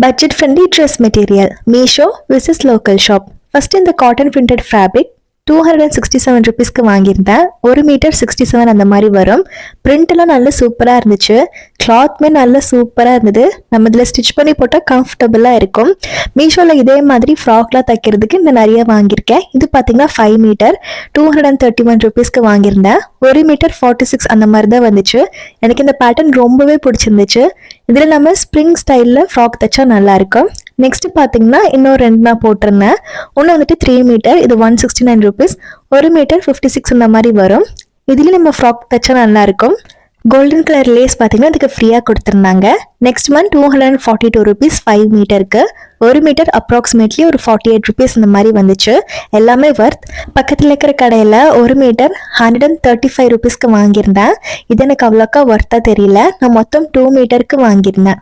Budget friendly dress material. Meesho versus local shop. First in the cotton printed fabric. 267 ருபீஸ்க்கு வாங்கியிருந்தேன். 1 metre 67 அந்த மாதிரி வரும். பிரிண்ட்லாம் நல்ல சூப்பராக இருந்துச்சு. கிளாத்மே நல்ல சூப்பராக இருந்தது. நம்ம இதில் ஸ்டிச் பண்ணி போட்டால் கம்ஃபர்டபுளாக இருக்கும். மீஷோவில் இதே மாதிரி ஃப்ராக்லாம் தைக்கிறதுக்கு இந்த நிறைய வாங்கியிருக்கேன். இது பார்த்தீங்கன்னா 5 மீட்டர் 231 ருபீஸ்க்கு வாங்கியிருந்தேன். 1 மீட்டர் 46 அந்த மாதிரி தான் வந்துச்சு. எனக்கு இந்த பேட்டர்ன் ரொம்பவே பிடிச்சிருந்துச்சு. இதில் நம்ம ஸ்ப்ரிங் ஸ்டைலில் ஃப்ராக் தைச்சா நல்லாயிருக்கும். நெக்ஸ்ட் பார்த்தீங்கன்னா இன்னொரு 2 நான் போட்டிருந்தேன். ஒன்று வந்துட்டு 3 மீட்டர், இது 169 ருபீஸ். 1 மீட்டர் 56 இந்த மாதிரி வரும். இதுலேயும் நம்ம ஃப்ராக் தைச்சா நல்லாயிருக்கும். கோல்டன் கலர் லேஸ் பார்த்தீங்கன்னா இதுக்கு ஃப்ரீயாக கொடுத்துருந்தாங்க. நெக்ஸ்ட் மந்த் 242 ருபீஸ் 5 மீட்டருக்கு. 1 மீட்டர் அப்ராக்சிமேட்லி ஒரு 48 ருபீஸ் இந்த மாதிரி வந்துச்சு. எல்லாமே வர்த். பக்கத்தில் இருக்கிற கடையில் 1 மீட்டர் 135 ருபீஸ்க்கு வாங்கியிருந்தேன். இது எனக்கு அவ்வளோக்கா ஒர்த்தாக தெரியல. நான் மொத்தம் 2 மீட்டருக்கு வாங்கியிருந்தேன்.